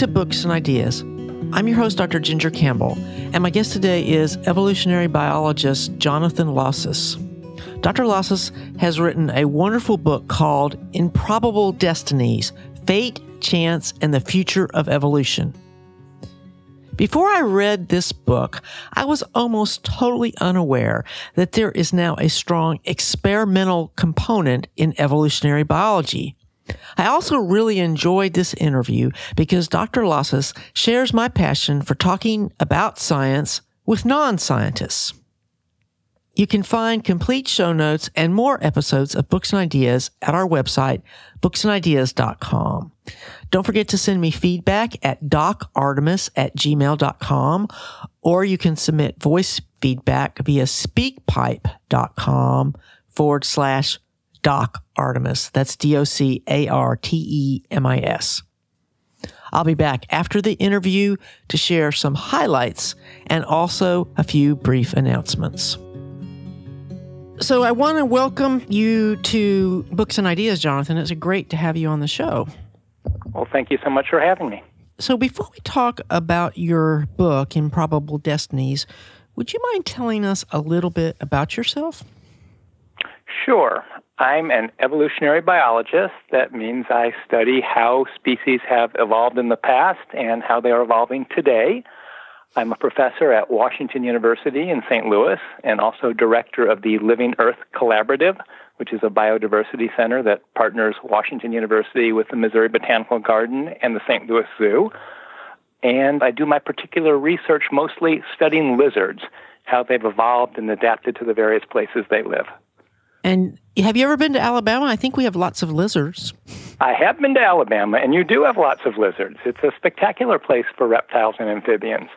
to Books and Ideas. I'm your host, Dr. Ginger Campbell, and my guest today is evolutionary biologist Jonathan Losos. Dr. Losos has written a wonderful book called Improbable Destinies, Fate, Chance, and the Future of Evolution. Before I read this book, I was almost totally unaware that there is now a strong experimental component in evolutionary biology. I also really enjoyed this interview because Dr. Losos shares my passion for talking about science with non-scientists. You can find complete show notes and more episodes of Books and Ideas at our website, booksandideas.com. Don't forget to send me feedback at docartemis@gmail.com, or you can submit voice feedback via speakpipe.com/Doc Artemis. That's DOCARTEMIS. I'll be back after the interview to share some highlights and also a few brief announcements. So I want to welcome you to Books and Ideas, Jonathan. It's great to have you on the show. Well, thank you so much for having me. So before we talk about your book, Improbable Destinies, would you mind telling us a little bit about yourself? Sure. I'm an evolutionary biologist. That means I study how species have evolved in the past and how they are evolving today. I'm a professor at Washington University in St. Louis and also director of the Living Earth Collaborative, which is a biodiversity center that partners Washington University with the Missouri Botanical Garden and the St. Louis Zoo. And I do my particular research mostly studying lizards, how they've evolved and adapted to the various places they live. And have you ever been to Alabama? I think we have lots of lizards. I have been to Alabama, and you do have lots of lizards. It's a spectacular place for reptiles and amphibians.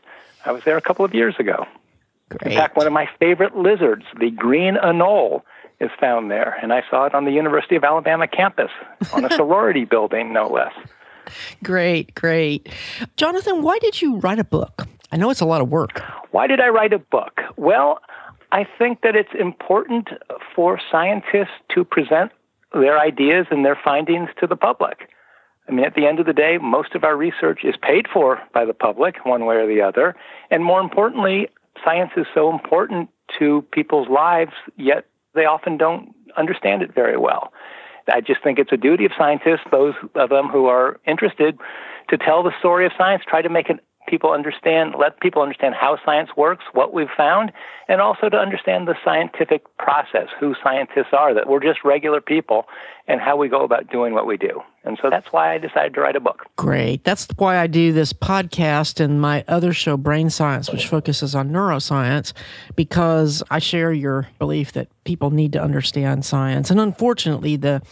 I was there a couple of years ago. Great. In fact, one of my favorite lizards, the green anole, is found there, and I saw it on the University of Alabama campus, on a sorority building, no less. Great, great. Jonathan, why did you write a book? I know it's a lot of work. Why did I write a book? Well, I think that it's important for scientists to present their ideas and their findings to the public. I mean, at the end of the day, most of our research is paid for by the public, one way or the other. And more importantly, science is so important to people's lives, yet they often don't understand it very well. I just think it's a duty of scientists, those of them who are interested, to tell the story of science, try to make it let people understand how science works, what we've found, and also to understand the scientific process, who scientists are, that we're just regular people, and how we go about doing what we do. And so that's why I decided to write a book. Great. That's why I do this podcast and my other show, Brain Science, which focuses on neuroscience, because I share your belief that people need to understand science. And unfortunately, the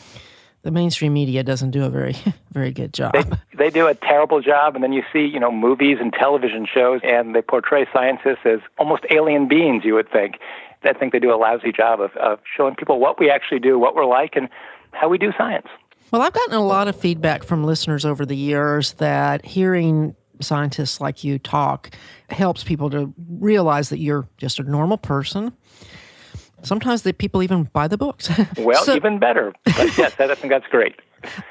mainstream media doesn't do a very, very good job. They do a terrible job, and then you see, movies and television shows, and they portray scientists as almost alien beings, you would think. I think they do a lousy job of showing people what we actually do, what we're like, and how we do science. Well, I've gotten a lot of feedback from listeners over the years that hearing scientists like you talk helps people to realize that you're just a normal person. Sometimes the people even buy the books. Well, even better. But yes, I think that's great.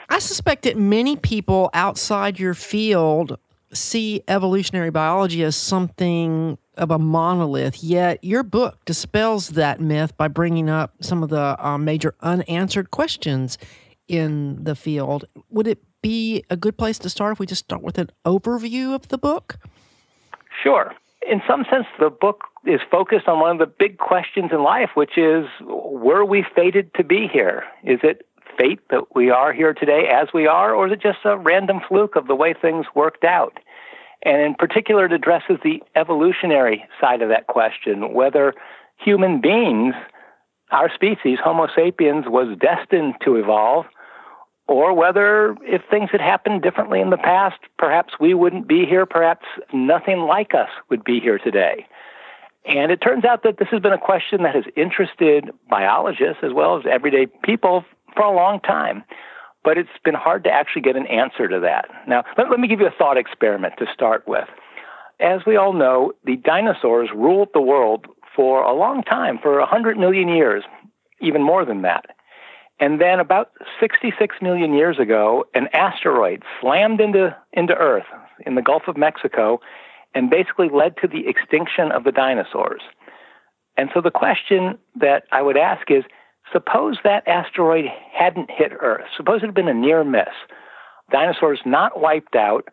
I suspect that many people outside your field see evolutionary biology as something of a monolith, yet your book dispels that myth by bringing up some of the major unanswered questions in the field. Would it be a good place to start if we just start with an overview of the book? Sure. In some sense, the book is focused on one of the big questions in life, which is, were we fated to be here? Is it fate that we are here today as we are, or is it just a random fluke of the way things worked out? And in particular, it addresses the evolutionary side of that question, whether human beings, our species, Homo sapiens, was destined to evolve, or whether if things had happened differently in the past, perhaps we wouldn't be here, perhaps nothing like us would be here today. And it turns out that this has been a question that has interested biologists as well as everyday people for a long time. But it's been hard to actually get an answer to that. Now, let me give you a thought experiment to start with. As we all know, the dinosaurs ruled the world for a long time, for 100 million years, even more than that. And then about 66 million years ago, an asteroid slammed into Earth, in the Gulf of Mexico and basically led to the extinction of the dinosaurs. And so the question that I would ask is, suppose that asteroid hadn't hit Earth. Suppose it had been a near miss. Dinosaurs not wiped out.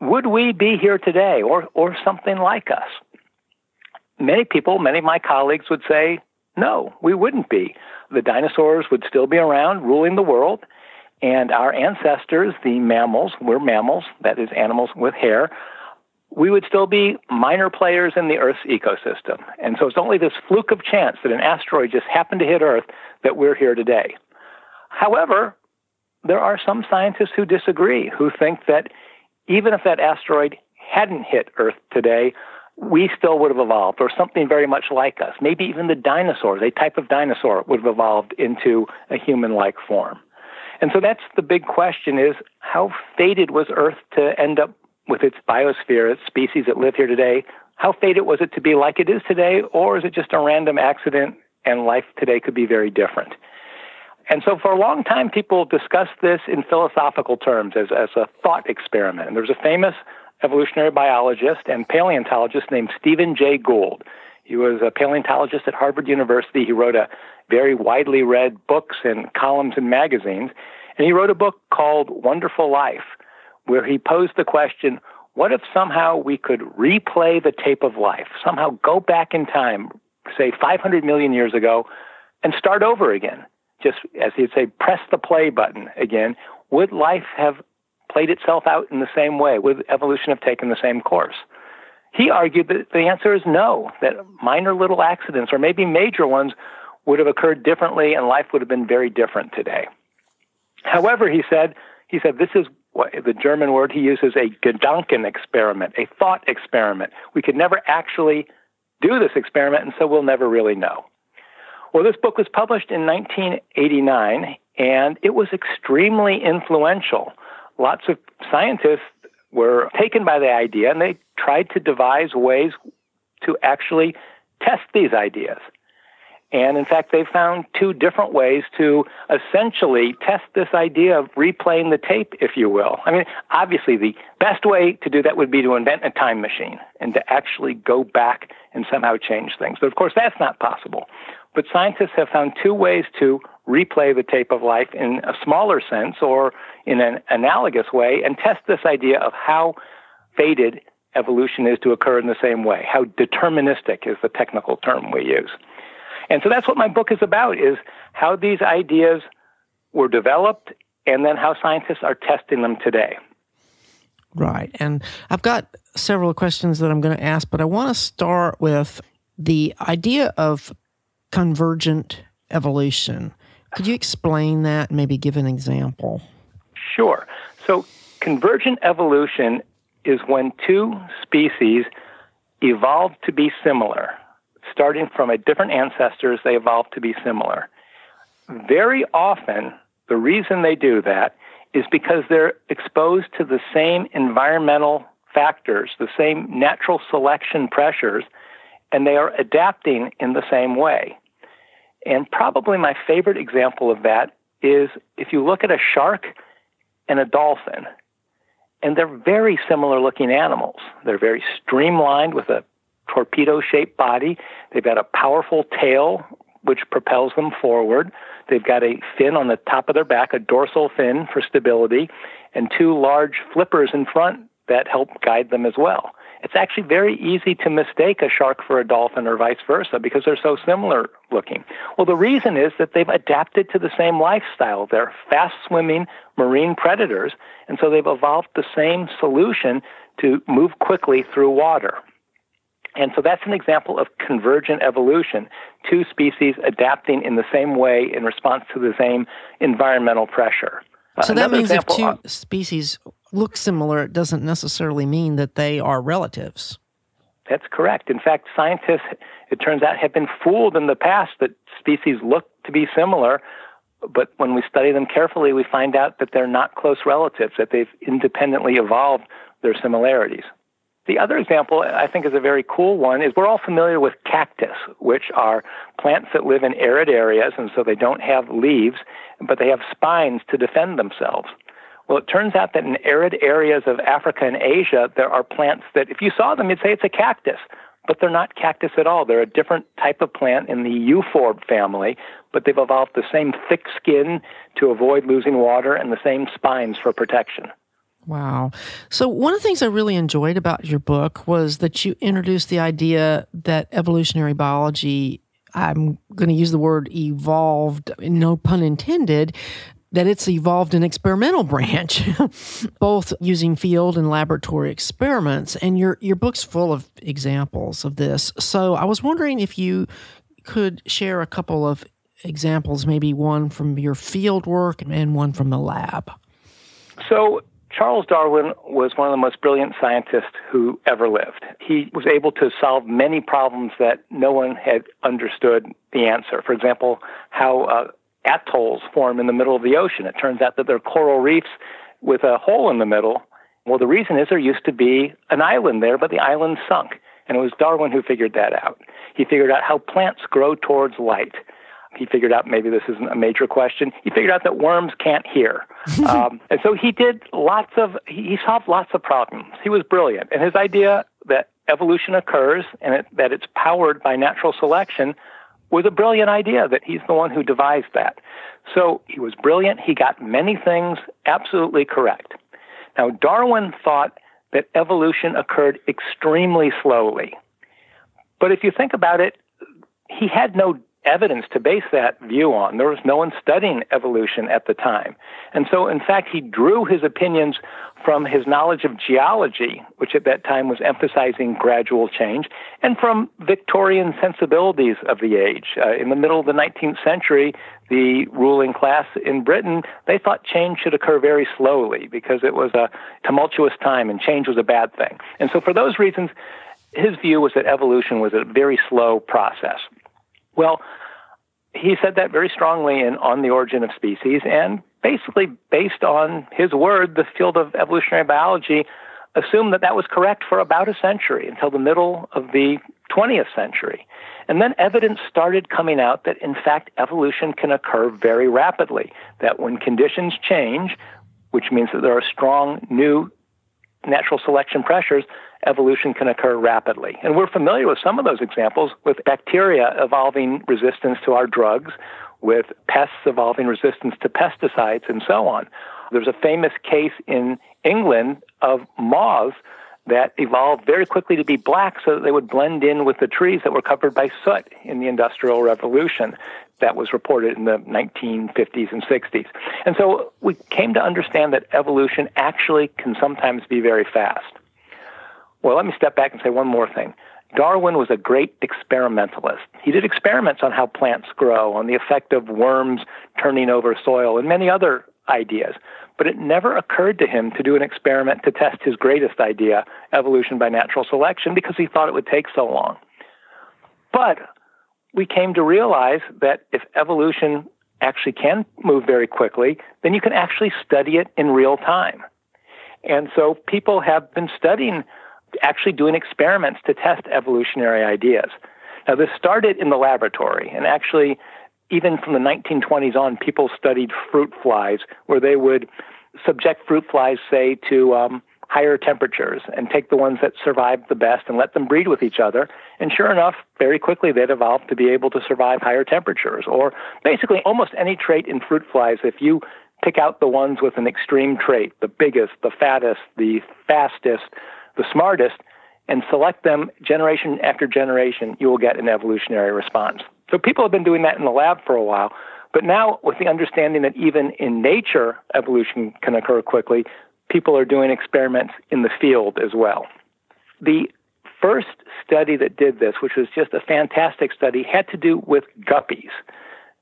Would we be here today or something like us? Many people, many of my colleagues would say, no, we wouldn't be. The dinosaurs would still be around ruling the world, and our ancestors, the mammals, we're mammals, that is animals with hair, we would still be minor players in the Earth's ecosystem. And so it's only this fluke of chance that an asteroid just happened to hit Earth that we're here today. However, there are some scientists who disagree, who think that even if that asteroid hadn't hit Earth today, we still would have evolved, or something very much like us. Maybe even the dinosaurs, a type of dinosaur, would have evolved into a human-like form. And so that's the big question, is how fated was Earth to end up with its biosphere, its species that live here today? How fated was it to be like it is today, or is it just a random accident and life today could be very different? And so for a long time, people discussed this in philosophical terms as a thought experiment. And there was a famous evolutionary biologist and paleontologist named Stephen Jay Gould. He was a paleontologist at Harvard University. He wrote a very widely read books and columns in magazines. And he wrote a book called Wonderful Life, where he posed the question, what if somehow we could replay the tape of life, somehow go back in time, say 500 million years ago, and start over again? Just, as he'd say, press the play button again. Would life have played itself out in the same way? Would evolution have taken the same course? He argued that the answer is no, that minor little accidents, or maybe major ones, would have occurred differently and life would have been very different today. However, he said this is what the German word he uses, a Gedanken experiment, a thought experiment. We could never actually do this experiment, and so we'll never really know. Well, this book was published in 1989, and it was extremely influential. Lots of scientists were taken by the idea, and they tried to devise ways to actually test these ideas. And in fact, they found two different ways to essentially test this idea of replaying the tape, if you will. I mean, obviously, the best way to do that would be to invent a time machine and to actually go back and somehow change things. But of course, that's not possible. But scientists have found two ways to replay the tape of life in a smaller sense or in an analogous way and test this idea of how fated evolution is to occur in the same way, how deterministic is the technical term we use. And so that's what my book is about, is how these ideas were developed and then how scientists are testing them today. Right. And I've got several questions that I'm going to ask, but I want to start with the idea of convergent evolution. Could you explain that and maybe give an example? Sure. So convergent evolution is when two species evolve to be similar. Starting from a different ancestors, they evolve to be similar. Very often, the reason they do that is because they're exposed to the same environmental factors, the same natural selection pressures, and they are adapting in the same way. And probably my favorite example of that is if you look at a shark and a dolphin, and they're very similar looking animals. They're very streamlined with a torpedo-shaped body. They've got a powerful tail which propels them forward. They've got a fin on the top of their back, a dorsal fin for stability, and two large flippers in front that help guide them as well. It's actually very easy to mistake a shark for a dolphin or vice versa because they're so similar looking. Well, the reason is that they've adapted to the same lifestyle. They're fast-swimming marine predators, and so they've evolved the same solution to move quickly through water. And so that's an example of convergent evolution, two species adapting in the same way in response to the same environmental pressure. So that means if two species look similar, it doesn't necessarily mean that they are relatives. That's correct. In fact, scientists, it turns out, have been fooled in the past that species look to be similar, but when we study them carefully, we find out that they're not close relatives, that they've independently evolved their similarities. The other example I think is a very cool one is we're all familiar with cactus, which are plants that live in arid areas, and so they don't have leaves, but they have spines to defend themselves. Well, it turns out that in arid areas of Africa and Asia, there are plants that if you saw them, you'd say it's a cactus. But they're not cactus at all. They're a different type of plant in the euphorbed family, but they've evolved the same thick skin to avoid losing water and the same spines for protection. Wow. So one of the things I really enjoyed about your book was that you introduced the idea that evolutionary biology, I'm going to use the word evolved, no pun intended, that it's evolved an experimental branch, both using field and laboratory experiments. And your book's full of examples of this. So I was wondering if you could share a couple of examples, maybe one from your field work and one from the lab. So Charles Darwin was one of the most brilliant scientists who ever lived. He was able to solve many problems that no one had understood the answer. For example, how atolls form in the middle of the ocean. It turns out that they're coral reefs with a hole in the middle. Well, the reason is there used to be an island there, but the island sunk. And it was Darwin who figured that out. He figured out how plants grow towards light. He figured out, maybe this isn't a major question, he figured out that worms can't hear. And so he solved lots of problems. He was brilliant. And his idea that evolution occurs and that it's powered by natural selection was a brilliant idea, that he's the one who devised that. So he was brilliant. He got many things absolutely correct. Now, Darwin thought that evolution occurred extremely slowly. But if you think about it, he had no evidence to base that view on. There was no one studying evolution at the time. And so, in fact, he drew his opinions from his knowledge of geology, which at that time was emphasizing gradual change, and from Victorian sensibilities of the age. In the middle of the 19th century, the ruling class in Britain, they thought change should occur very slowly because it was a tumultuous time and change was a bad thing. And so for those reasons, his view was that evolution was a very slow process. Well, he said that very strongly in On the Origin of Species, and basically based on his word, the field of evolutionary biology assumed that that was correct for about a century, until the middle of the 20th century. And then evidence started coming out that, in fact, evolution can occur very rapidly, that when conditions change, which means that there are strong new natural selection pressures, evolution can occur rapidly. And we're familiar with some of those examples, with bacteria evolving resistance to our drugs, with pests evolving resistance to pesticides, and so on. There's a famous case in England of moths that evolved very quickly to be black so that they would blend in with the trees that were covered by soot in the Industrial Revolution. That was reported in the 1950s and 60s. And so we came to understand that evolution actually can sometimes be very fast. Well, let me step back and say one more thing. Darwin was a great experimentalist. He did experiments on how plants grow, on the effect of worms turning over soil, and many other ideas. But it never occurred to him to do an experiment to test his greatest idea, evolution by natural selection, because he thought it would take so long. But we came to realize that if evolution actually can move very quickly, then you can actually study it in real time. And so people have been studying, actually doing experiments to test evolutionary ideas. Now, this started in the laboratory, and actually, even from the 1920s on, people studied fruit flies, where they would subject fruit flies, say, to higher temperatures and take the ones that survived the best and let them breed with each other. And sure enough, very quickly, they'd evolved to be able to survive higher temperatures. Or basically almost any trait in fruit flies, if you pick out the ones with an extreme trait, the biggest, the fattest, the fastest, the smartest, and select them generation after generation, you will get an evolutionary response. So people have been doing that in the lab for a while, but now with the understanding that even in nature evolution can occur quickly, people are doing experiments in the field as well. The first study that did this, which was just a fantastic study, had to do with guppies.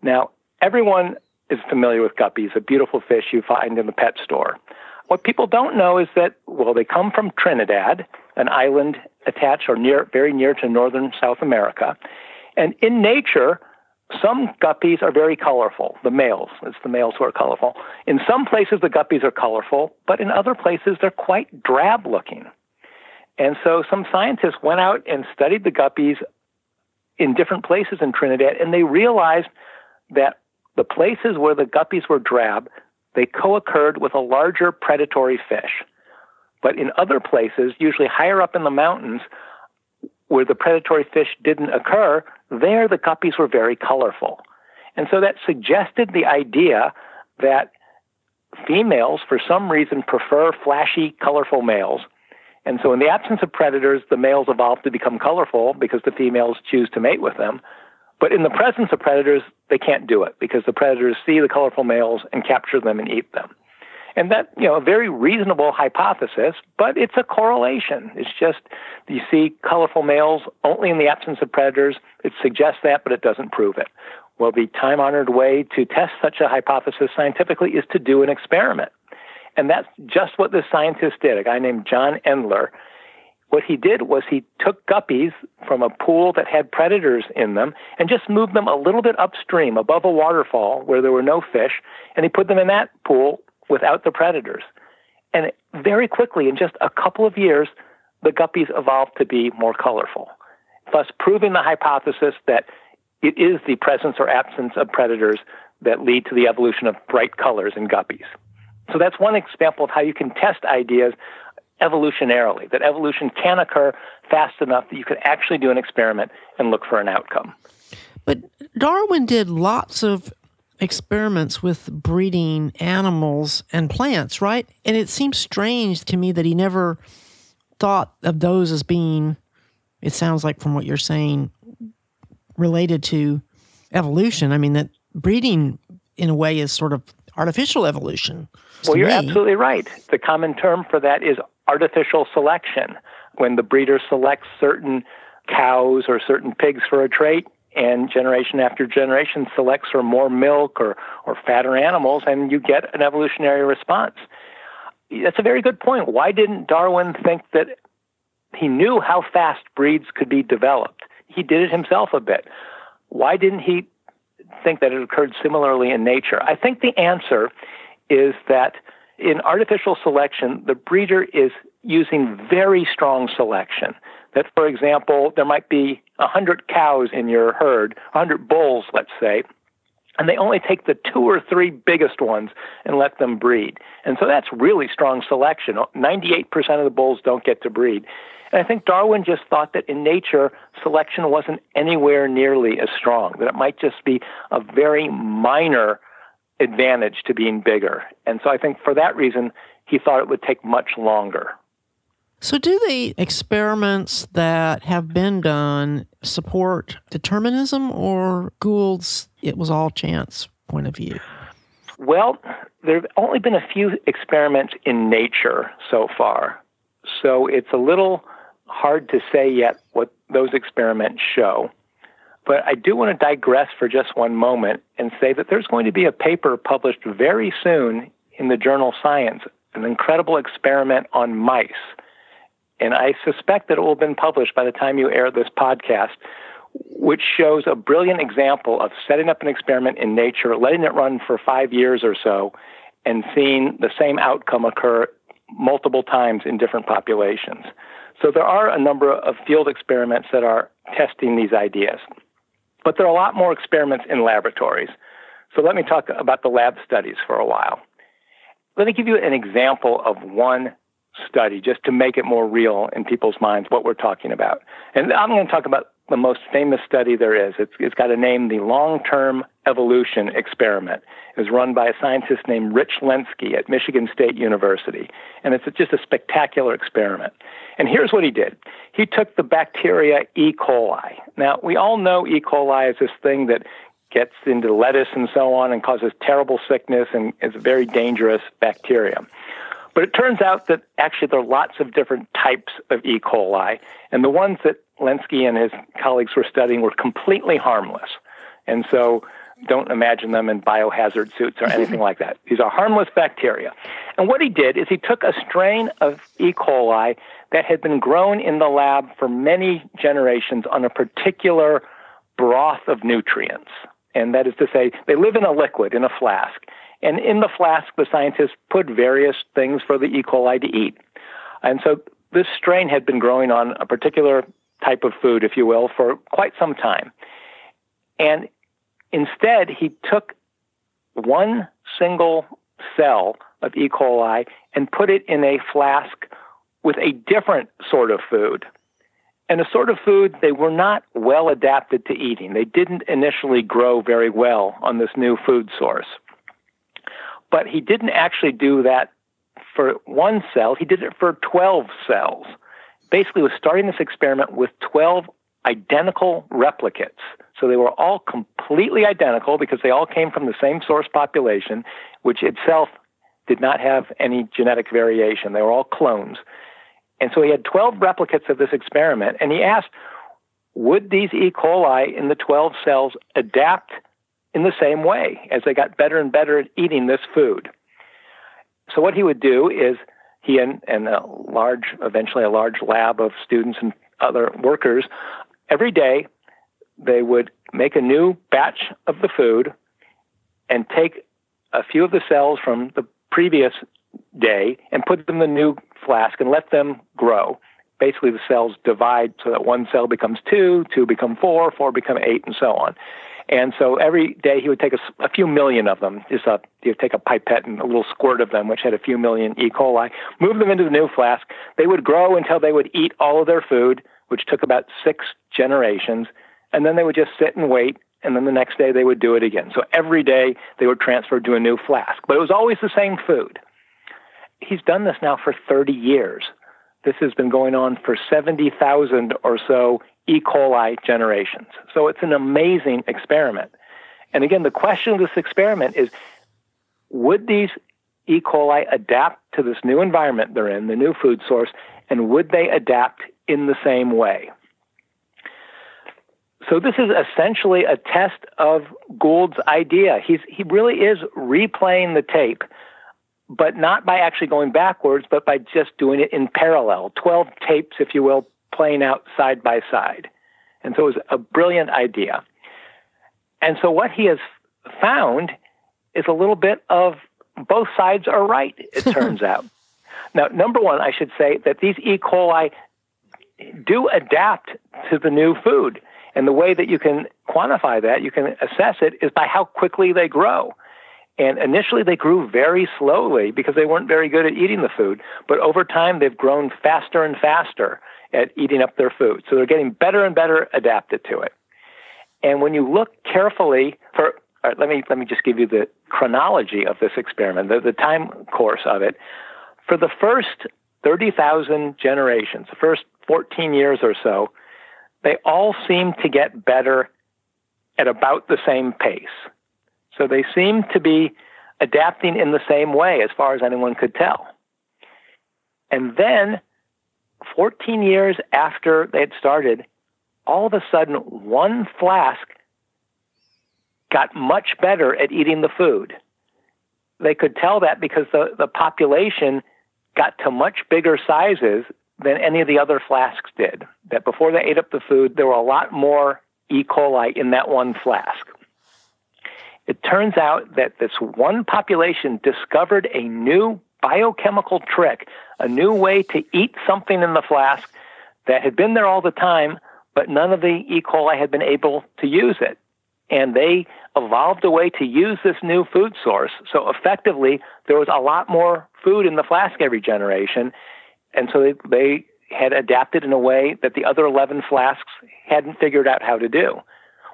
Now, everyone is familiar with guppies, a beautiful fish you find in the pet store. What people don't know is that, well, they come from Trinidad, an island attached or very near to northern South America. And in nature, some guppies are very colorful, the males. It's the males who are colorful. In some places, the guppies are colorful, but in other places, they're quite drab-looking. And so some scientists went out and studied the guppies in different places in Trinidad, and they realized that the places where the guppies were drab, they co-occurred with a larger predatory fish. But in other places, usually higher up in the mountains, where the predatory fish didn't occur, there the guppies were very colorful. And so that suggested the idea that females, for some reason, prefer flashy, colorful males. And so in the absence of predators, the males evolved to become colorful because the females choose to mate with them. But in the presence of predators, they can't do it because the predators see the colorful males and capture them and eat them. And that, a very reasonable hypothesis, but it's a correlation. It's just you see colorful males only in the absence of predators. It suggests that, but it doesn't prove it. Well, the time-honored way to test such a hypothesis scientifically is to do an experiment. And that's just what this scientist did, a guy named John Endler. What he did was he took guppies from a pool that had predators in them and just moved them a little bit upstream above a waterfall where there were no fish, and he put them in that pool without the predators. And very quickly, in just a couple of years, the guppies evolved to be more colorful, thus proving the hypothesis that it is the presence or absence of predators that lead to the evolution of bright colors in guppies. So that's one example of how you can test ideas evolutionarily, that evolution can occur fast enough that you could actually do an experiment and look for an outcome. But Darwin did lots of experiments with breeding animals and plants, right? And it seems strange to me that he never thought of those as being, it sounds like from what you're saying, related to evolution. I mean, that breeding in a way is sort of artificial evolution. Well, you're absolutely right. The common term for that is artificial selection. When the breeder selects certain cows or certain pigs for a trait, and generation after generation selects for more milk or fatter animals, and you get an evolutionary response. That's a very good point. Why didn't Darwin think that he knew how fast breeds could be developed? He did it himself a bit. Why didn't he think that it occurred similarly in nature? I think the answer is that in artificial selection, the breeder is using very strong selection. That, for example, there might be 100 cows in your herd, 100 bulls, let's say, and they only take the 2 or 3 biggest ones and let them breed. And so that's really strong selection. 98% of the bulls don't get to breed. And I think Darwin just thought that in nature, selection wasn't anywhere nearly as strong, that it might just be a very minor advantage to being bigger. And so I think for that reason, he thought it would take much longer. So do the experiments that have been done support determinism or Gould's it was all chance point of view? Well, there have only been a few experiments in nature so far. So it's a little hard to say yet what those experiments show. But I do want to digress for just one moment and say that there's going to be a paper published very soon in the journal Science, an incredible experiment on mice. And I suspect that it will have been published by the time you air this podcast, which shows a brilliant example of setting up an experiment in nature, letting it run for 5 years or so, and seeing the same outcome occur multiple times in different populations. So there are a number of field experiments that are testing these ideas. But there are a lot more experiments in laboratories. So let me talk about the lab studies for a while. Let me give you an example of one study just to make it more real in people's minds what we're talking about. And I'm going to talk about the most famous study there is. It's got a name, the Long-Term Evolution Experiment. It was run by a scientist named Rich Lenski at Michigan State University. And it's just a spectacular experiment. And here's what he did. He took the bacteria E. coli. Now, we all know E. coli is this thing that gets into lettuce and so on and causes terrible sickness and is a very dangerous bacterium. But it turns out that actually there are lots of different types of E. coli, and the ones that Lenski and his colleagues were studying were completely harmless. And so don't imagine them in biohazard suits or anything like that. These are harmless bacteria. And what he did is he took a strain of E. coli that had been grown in the lab for many generations on a particular broth of nutrients. And that is to say, they live in a liquid, in a flask. And in the flask, the scientists put various things for the E. coli to eat. And so this strain had been growing on a particular type of food, if you will, for quite some time. And instead, he took one single cell of E. coli and put it in a flask with a different sort of food. And a sort of food they were not well adapted to eating. They didn't initially grow very well on this new food source. But he didn't actually do that for one cell. He did it for 12 cells. Basically, he was starting this experiment with 12 identical replicates. So they were all completely identical because they all came from the same source population, which itself did not have any genetic variation. They were all clones. And so he had 12 replicates of this experiment, and he asked, would these E. coli in the 12 cells adapt in the same way as they got better and better at eating this food? So what he would do is he and eventually a large lab of students and other workers, every day they would make a new batch of the food and take a few of the cells from the previous day and put them in the new flask and let them grow. Basically, the cells divide so that one cell becomes 2, 2 become 4, 4 become 8, and so on. And so every day he would take a few million of them. He would take a pipette and a little squirt of them, which had a few million E. coli, move them into the new flask. They would grow until they would eat all of their food, which took about 6 generations. And then they would just sit and wait. And then the next day they would do it again. So every day they were transferred to a new flask. But it was always the same food. He's done this now for 30 years. This has been going on for 70,000 or so E. coli generations. So it's an amazing experiment. And again, the question of this experiment is, would these E. coli adapt to this new environment they're in, the new food source, and would they adapt in the same way? So this is essentially a test of Gould's idea. He really is replaying the tape, but not by actually going backwards, but by just doing it in parallel, 12 tapes, if you will, playing out side by side. And so it was a brilliant idea. And so what he has found is a little bit of both sides are right, it turns out. Now, number one, I should say that these E. coli do adapt to the new food. And the way that you can quantify that, you can assess it, is by how quickly they grow. And initially they grew very slowly because they weren't very good at eating the food. But over time they've grown faster and faster at eating up their food. So they're getting better and better adapted to it. And when you look carefully let me just give you the chronology of this experiment, the time course of it. For the first 30,000 generations, the first 14 years or so, they all seem to get better at about the same pace. So they seem to be adapting in the same way as far as anyone could tell. And then 14 years after they had started, all of a sudden one flask got much better at eating the food. They could tell that because the population got to much bigger sizes than any of the other flasks did. That before they ate up the food, there were a lot more E. coli in that one flask. It turns out that this one population discovered a new biochemical trick, a new way to eat something in the flask that had been there all the time, but none of the E. coli had been able to use it. And they evolved a way to use this new food source. So effectively, there was a lot more food in the flask every generation. And so they had adapted in a way that the other 11 flasks hadn't figured out how to do.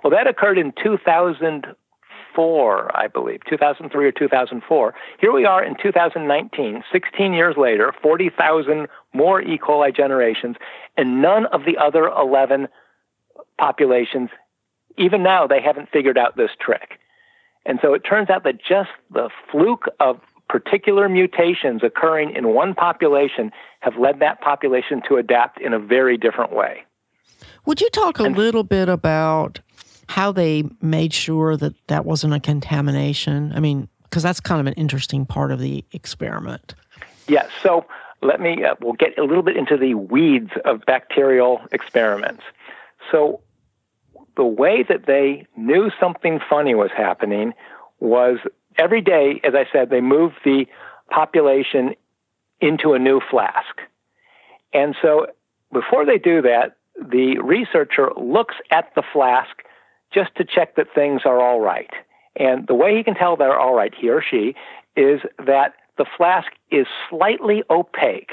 Well, that occurred in 2004, I believe, 2003 or 2004. Here we are in 2019, 16 years later, 40,000 more E. coli generations, and none of the other 11 populations, even now, they haven't figured out this trick. And so it turns out that just the fluke of particular mutations occurring in one population have led that population to adapt in a very different way. Would you talk a little bit about how they made sure that that wasn't a contamination? I mean, because that's kind of an interesting part of the experiment. Yes. So let me, we'll get a little bit into the weeds of bacterial experiments. So the way that they knew something funny was happening was every day, as I said, they moved the population into a new flask. And so before they do that, the researcher looks at the flask just to check that things are all right. And the way he can tell they're all right, he or she, is that the flask is slightly opaque.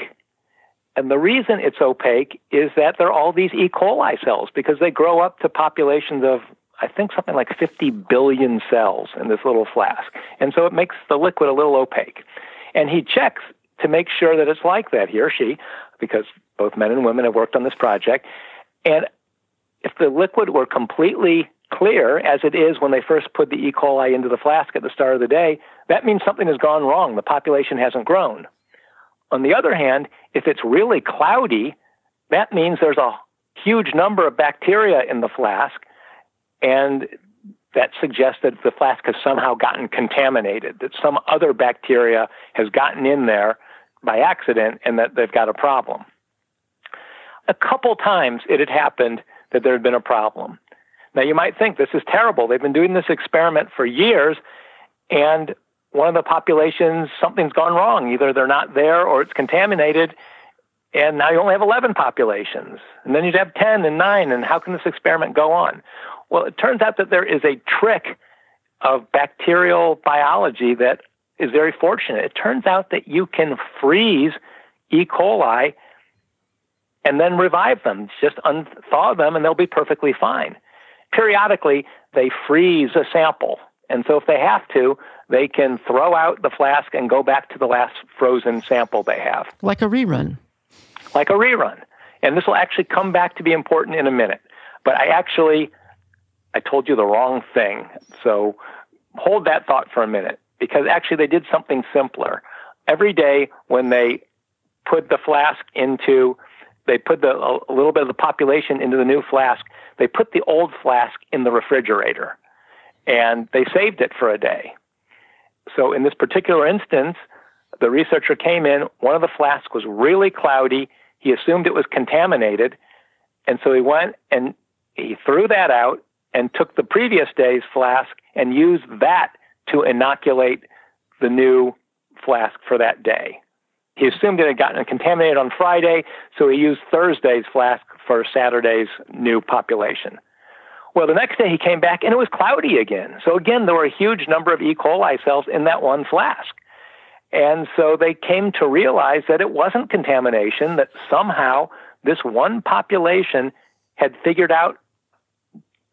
And the reason it's opaque is that there are all these E. coli cells because they grow up to populations of, I think, something like 50 billion cells in this little flask. And so it makes the liquid a little opaque. And he checks to make sure that it's like that, he or she, because both men and women have worked on this project. And if the liquid were completely clear, as it is when they first put the E. coli into the flask at the start of the day, that means something has gone wrong. The population hasn't grown. On the other hand, if it's really cloudy, that means there's a huge number of bacteria in the flask, and that suggests that the flask has somehow gotten contaminated, that some other bacteria has gotten in there by accident and that they've got a problem. A couple times it had happened that there had been a problem. Now, you might think this is terrible. They've been doing this experiment for years, and one of the populations, something's gone wrong. Either they're not there or it's contaminated, and now you only have 11 populations. And then you'd have 10 and 9, and how can this experiment go on? Well, it turns out that there is a trick of bacterial biology that is very fortunate. It turns out that you can freeze E. coli and then revive them. Just unthaw them, and they'll be perfectly fine. Periodically, they freeze a sample. And so if they have to, they can throw out the flask and go back to the last frozen sample they have. Like a rerun. Like a rerun. And this will actually come back to be important in a minute. But I told you the wrong thing. So hold that thought for a minute, because actually they did something simpler. Every day when they put the flask into, they put a little bit of the population into the new flask, they put the old flask in the refrigerator, and they saved it for a day. So in this particular instance, the researcher came in, one of the flasks was really cloudy, he assumed it was contaminated, and so he went and he threw that out and took the previous day's flask and used that to inoculate the new flask for that day. He assumed it had gotten contaminated on Friday, so he used Thursday's flask for Saturday's new population. Well, the next day he came back and it was cloudy again. So again, there were a huge number of E. coli cells in that one flask. And so they came to realize that it wasn't contamination, that somehow this one population had figured out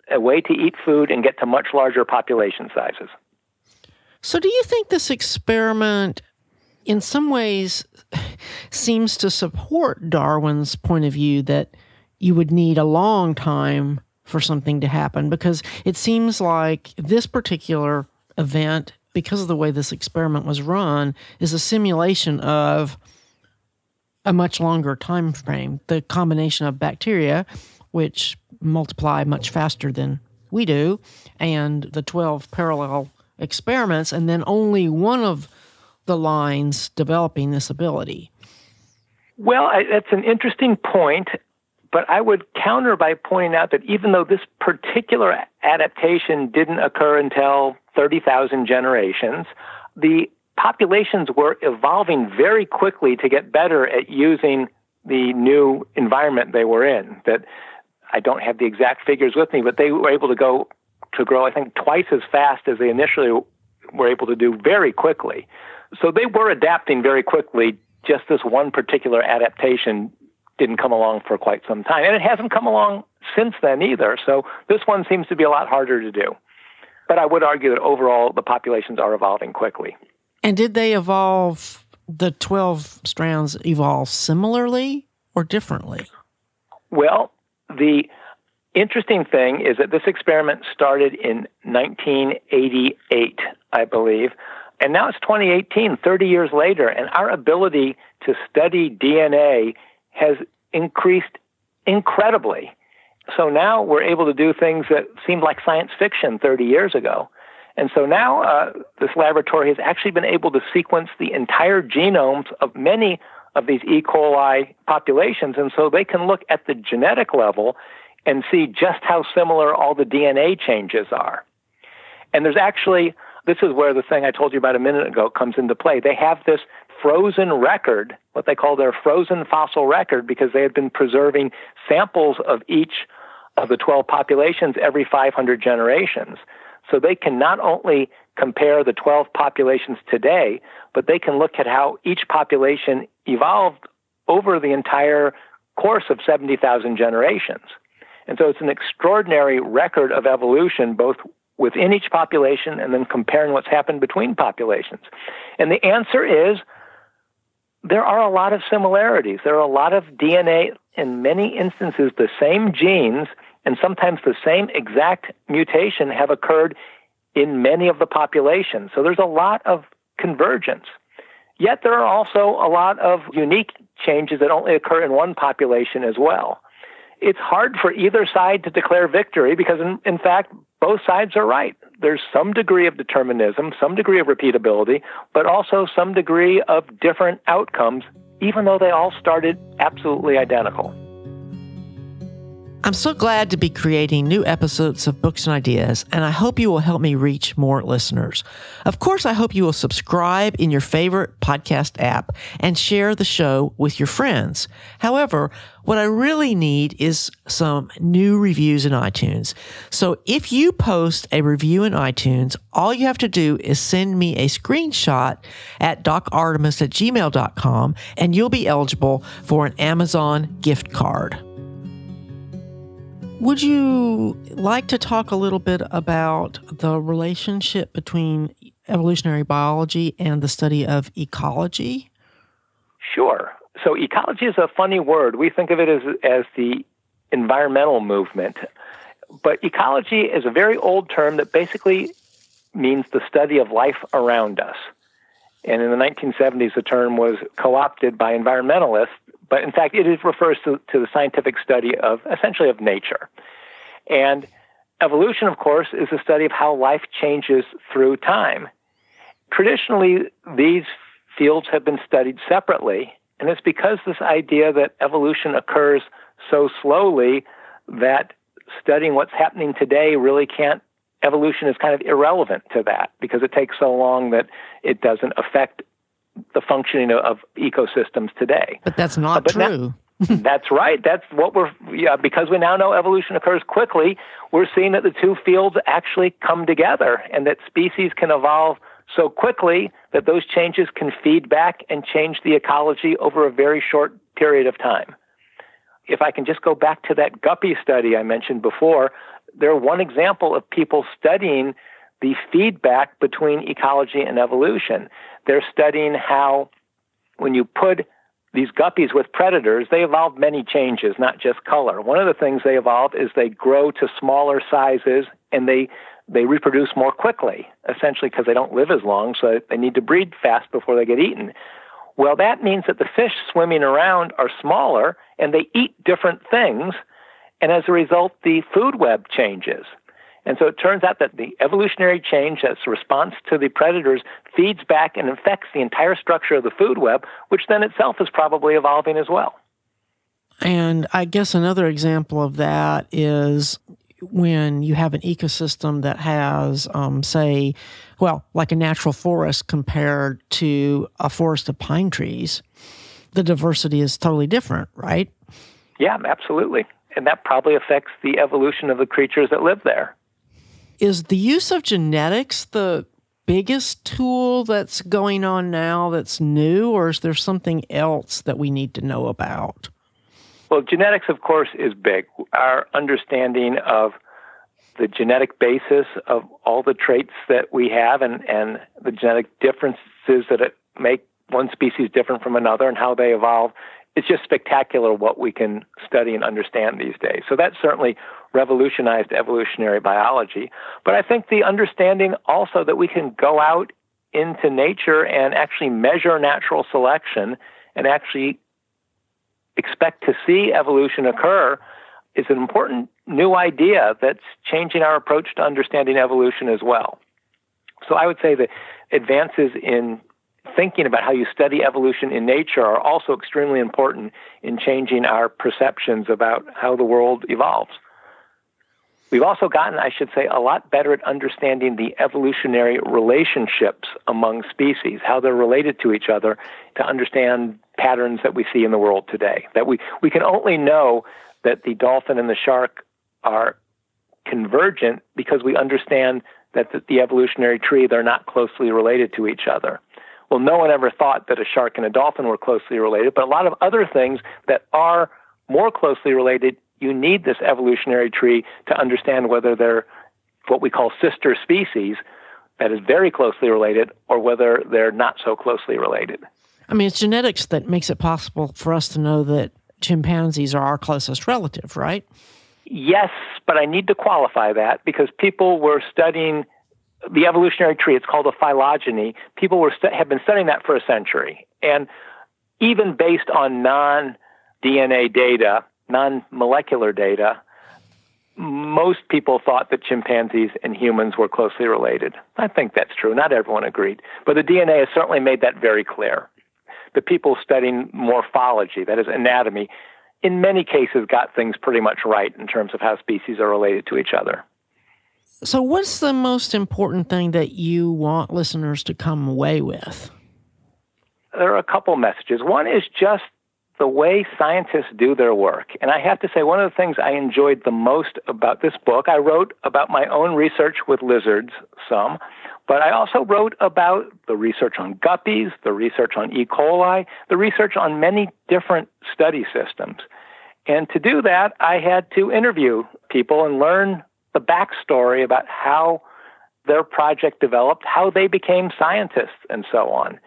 a way to eat food and get to much larger population sizes. So do you think this experiment in some ways seems to support Darwin's point of view that you would need a long time for something to happen? Because it seems like this particular event, because of the way this experiment was run, is a simulation of a much longer time frame. The combination of bacteria, which multiply much faster than we do, and the 12 parallel experiments, and then only one of the lines developing this ability. Well, that's an interesting point, but I would counter by pointing out that even though this particular adaptation didn't occur until 30,000 generations, the populations were evolving very quickly to get better at using the new environment they were in. That I don't have the exact figures with me, but they were able to grow, I think, twice as fast as they initially were able to do very quickly. So they were adapting very quickly. Just this one particular adaptation didn't come along for quite some time. And it hasn't come along since then either. So this one seems to be a lot harder to do. But I would argue that overall the populations are evolving quickly. And did they evolve, the 12 strands evolve similarly or differently? Well, the interesting thing is that this experiment started in 1988, I believe, and now it's 2018, 30 years later, and our ability to study DNA has increased incredibly. So now we're able to do things that seemed like science fiction 30 years ago. And so now this laboratory has actually been able to sequence the entire genomes of many of these E. coli populations, and so they can look at the genetic level and see just how similar all the DNA changes are. And there's actually, this is where the thing I told you about a minute ago comes into play. They have this frozen record, what they call their frozen fossil record, because they had been preserving samples of each of the 12 populations every 500 generations. So they can not only compare the 12 populations today, but they can look at how each population evolved over the entire course of 70,000 generations. And so it's an extraordinary record of evolution, both within each population and then comparing what's happened between populations. And the answer is there are a lot of similarities. There are a lot of DNA, in many instances, the same genes and sometimes the same exact mutation have occurred in many of the populations. So there's a lot of convergence. Yet there are also a lot of unique changes that only occur in one population as well. It's hard for either side to declare victory because, in fact, both sides are right. There's some degree of determinism, some degree of repeatability, but also some degree of different outcomes, even though they all started absolutely identical. I'm so glad to be creating new episodes of Books and Ideas, and I hope you will help me reach more listeners. Of course, I hope you will subscribe in your favorite podcast app and share the show with your friends. However, what I really need is some new reviews in iTunes. So if you post a review in iTunes, all you have to do is send me a screenshot at docartemis@gmail.com, and you'll be eligible for an Amazon gift card. Would you like to talk a little bit about the relationship between evolutionary biology and the study of ecology? Sure. So ecology is a funny word. We think of it as the environmental movement. But ecology is a very old term that basically means the study of life around us. And in the 1970s, the term was co-opted by environmentalists. But in fact, it refers to the scientific study of essentially of nature. And evolution, of course, is the study of how life changes through time. Traditionally, these fields have been studied separately, and it's because this idea that evolution occurs so slowly that studying what's happening today really can't, evolution is kind of irrelevant to that because it takes so long that it doesn't affect the functioning of ecosystems today. But that's not true. That's right. That's what because we now know evolution occurs quickly, we're seeing that the two fields actually come together and that species can evolve so quickly that those changes can feed back and change the ecology over a very short period of time. If I can just go back to that Guppy study I mentioned before, they're one example of people studying the feedback between ecology and evolution. They're studying how when you put these guppies with predators, they evolve many changes, not just color. One of the things they evolve is they grow to smaller sizes and they reproduce more quickly, essentially because they don't live as long, so they need to breed fast before they get eaten. Well, that means that the fish swimming around are smaller and they eat different things, and as a result, the food web changes. And so it turns out that the evolutionary change that's a response to the predators feeds back and infects the entire structure of the food web, which then itself is probably evolving as well. And I guess another example of that is when you have an ecosystem that has, like a natural forest compared to a forest of pine trees, the diversity is totally different, right? Yeah, absolutely. And that probably affects the evolution of the creatures that live there. Is the use of genetics the biggest tool that's going on now that's new, or is there something else that we need to know about? Well, genetics, of course, is big. Our understanding of the genetic basis of all the traits that we have and the genetic differences that make one species different from another and how they evolve, it's just spectacular what we can study and understand these days. So that certainly revolutionized evolutionary biology. But I think the understanding also that we can go out into nature and actually measure natural selection and actually expect to see evolution occur is an important new idea that's changing our approach to understanding evolution as well. So I would say that advances in thinking about how you study evolution in nature are also extremely important in changing our perceptions about how the world evolves. We've also gotten, I should say, a lot better at understanding the evolutionary relationships among species, how they're related to each other, to understand patterns that we see in the world today. That we can only know that the dolphin and the shark are convergent because we understand that the evolutionary tree, they're not closely related to each other. Well, no one ever thought that a shark and a dolphin were closely related, but a lot of other things that are more closely related, you need this evolutionary tree to understand whether they're what we call sister species, that is very closely related, or whether they're not so closely related. I mean, it's genetics that makes it possible for us to know that chimpanzees are our closest relative, right? Yes, but I need to qualify that because people were studying the evolutionary tree. It's called a phylogeny. People have been studying that for a century. And even based on non-DNA data, non-molecular data, most people thought that chimpanzees and humans were closely related. I think that's true. Not everyone agreed. But the DNA has certainly made that very clear. The people studying morphology, that is anatomy, in many cases got things pretty much right in terms of how species are related to each other. So what's the most important thing that you want listeners to come away with? There are a couple messages. One is just the way scientists do their work. And I have to say, one of the things I enjoyed the most about this book, I wrote about my own research with lizards, some, but I also wrote about the research on guppies, the research on E. coli, the research on many different study systems. And to do that, I had to interview people and learn the backstory about how their project developed, how they became scientists, and so on.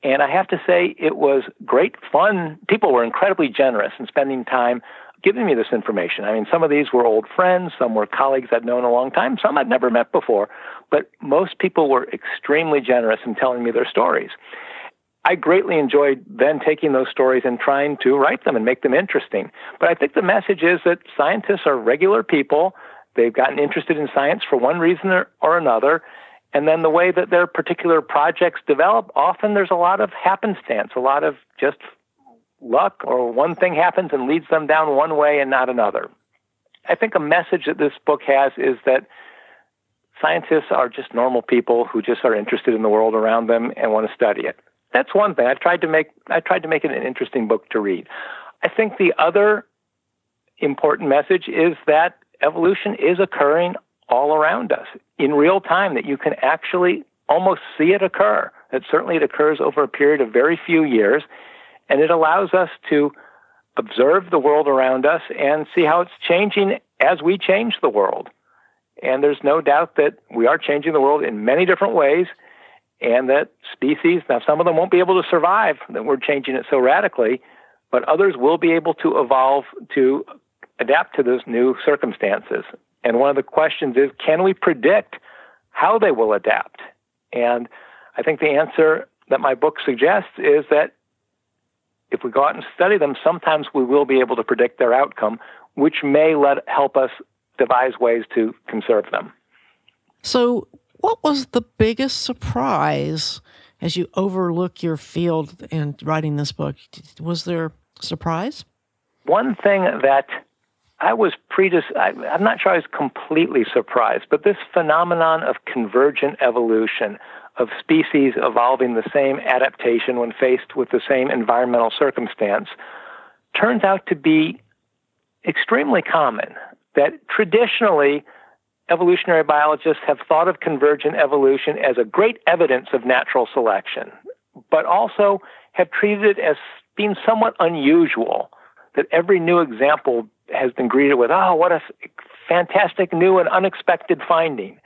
And I have to say, it was great fun. People were incredibly generous in spending time giving me this information. I mean, some of these were old friends, some were colleagues I'd known a long time, some I'd never met before, but most people were extremely generous in telling me their stories. I greatly enjoyed then taking those stories and trying to write them and make them interesting. But I think the message is that scientists are regular people. They've gotten interested in science for one reason or another. And then the way that their particular projects develop, often there's a lot of happenstance, a lot of just luck, or one thing happens and leads them down one way and not another. I think a message that this book has is that scientists are just normal people who just are interested in the world around them and want to study it. That's one thing. I tried to make it an interesting book to read. I think the other important message is that evolution is occurring all around us in real time, that you can actually almost see it occur. That certainly it occurs over a period of very few years, and it allows us to observe the world around us and see how it's changing as we change the world. And there's no doubt that we are changing the world in many different ways, and that species, now some of them won't be able to survive, that we're changing it so radically, but others will be able to evolve to adapt to those new circumstances. And one of the questions is, can we predict how they will adapt? And I think the answer that my book suggests is that if we go out and study them, sometimes we will be able to predict their outcome, which may help us devise ways to conserve them. So what was the biggest surprise as you overlook your field and writing this book? Was there a surprise? One thing that I'm not sure I was completely surprised, but this phenomenon of convergent evolution, of species evolving the same adaptation when faced with the same environmental circumstance, turns out to be extremely common. That traditionally, evolutionary biologists have thought of convergent evolution as a great evidence of natural selection, but also have treated it as being somewhat unusual, that every new example has been greeted with, oh, what a fantastic new and unexpected finding.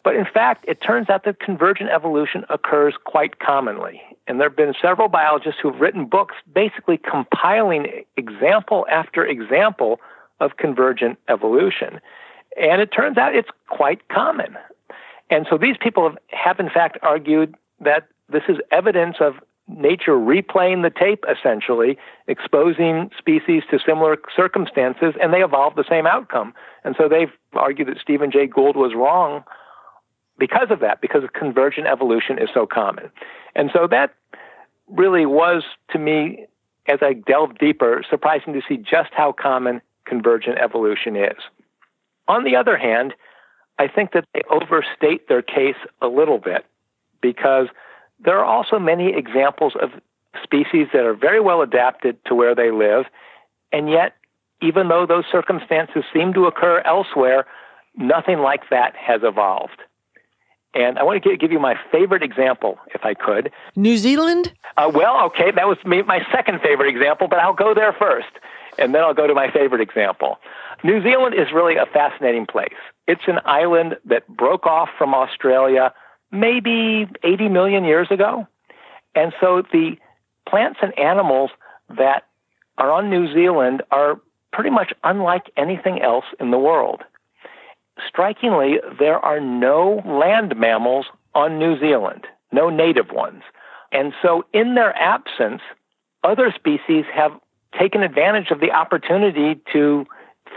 But in fact, it turns out that convergent evolution occurs quite commonly. And there have been several biologists who've written books basically compiling example after example of convergent evolution. And it turns out it's quite common. And so these people have in fact argued that this is evidence of nature replaying the tape, essentially, exposing species to similar circumstances, and they evolved the same outcome. And so they've argued that Stephen Jay Gould was wrong because of that, because convergent evolution is so common. And so that really was, to me, as I delved deeper, surprising to see just how common convergent evolution is. On the other hand, I think that they overstate their case a little bit, because there are also many examples of species that are very well adapted to where they live, and yet, even though those circumstances seem to occur elsewhere, nothing like that has evolved. And I want to give you my favorite example, if I could. New Zealand? Okay, that was my second favorite example, but I'll go there first, and then I'll go to my favorite example. New Zealand is really a fascinating place. It's an island that broke off from Australia maybe 80 million years ago. And so the plants and animals that are on New Zealand are pretty much unlike anything else in the world. Strikingly, there are no land mammals on New Zealand, no native ones. And so in their absence, other species have taken advantage of the opportunity to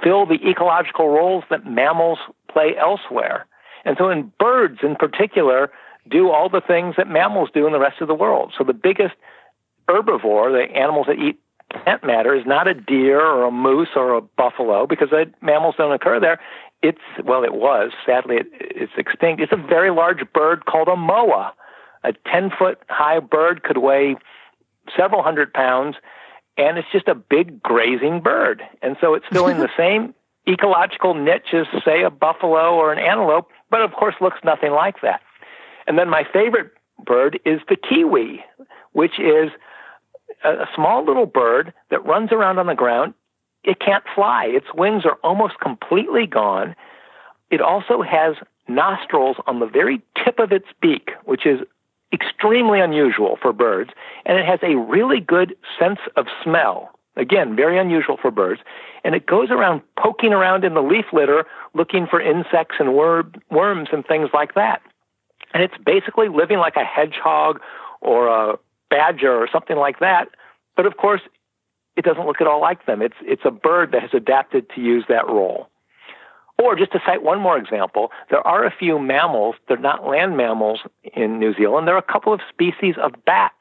fill the ecological roles that mammals play elsewhere. And so in birds in particular do all the things that mammals do in the rest of the world. So the biggest herbivore, the animals that eat plant matter, is not a deer or a moose or a buffalo, because mammals don't occur there. It was. Sadly, it's extinct. It's a very large bird called a moa. A 10-foot high bird could weigh several hundred pounds, and it's just a big grazing bird. And so it's filling the same ecological niche as, say, a buffalo or an antelope, but of course looks nothing like that. And then my favorite bird is the kiwi, which is a small little bird that runs around on the ground. It can't fly. Its wings are almost completely gone. It also has nostrils on the very tip of its beak, which is extremely unusual for birds, and it has a really good sense of smell. Again, very unusual for birds. And it goes around poking around in the leaf litter looking for insects and worms and things like that. And it's basically living like a hedgehog or a badger or something like that. But of course, it doesn't look at all like them. It's a bird that has adapted to use that role. Or just to cite one more example, there are a few mammals, they're not land mammals in New Zealand. There are a couple of species of bats.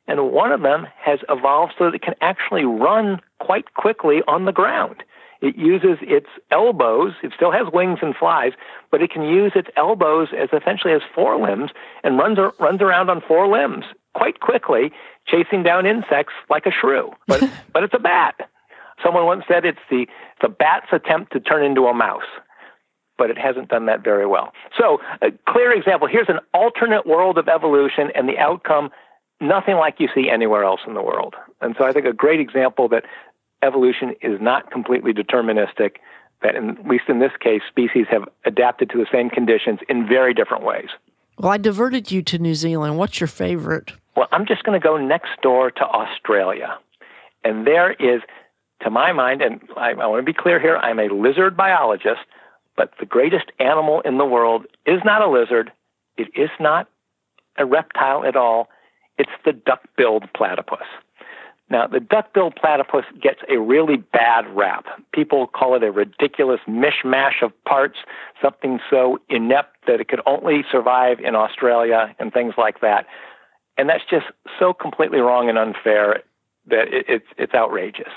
And one of them has evolved so that it can actually run quite quickly on the ground. It uses its elbows. It still has wings and flies, but it can use its elbows as essentially as forelimbs and runs around on four limbs quite quickly, chasing down insects like a shrew. But it's a bat. Someone once said it's the bat's attempt to turn into a mouse, but it hasn't done that very well. So a clear example. Here's an alternate world of evolution, and the outcome, nothing like you see anywhere else in the world. And so I think a great example that evolution is not completely deterministic, that at least in this case, species have adapted to the same conditions in very different ways. Well, I diverted you to New Zealand. What's your favorite? Well, I'm just going to go next door to Australia. And there is, to my mind, and I want to be clear here, I'm a lizard biologist, but the greatest animal in the world is not a lizard. It is not a reptile at all. It's the duck-billed platypus. Now, the duck-billed platypus gets a really bad rap. People call it a ridiculous mishmash of parts, something so inept that it could only survive in Australia and things like that. And that's just so completely wrong and unfair that it's outrageous.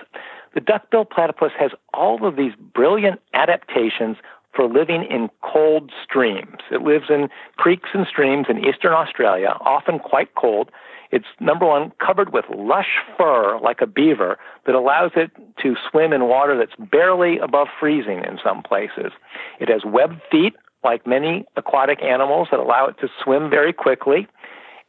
The duck-billed platypus has all of these brilliant adaptations for living in cold streams. It lives in creeks and streams in eastern Australia, often quite cold. It's, number one, covered with lush fur like a beaver that allows it to swim in water that's barely above freezing in some places. It has webbed feet like many aquatic animals that allow it to swim very quickly.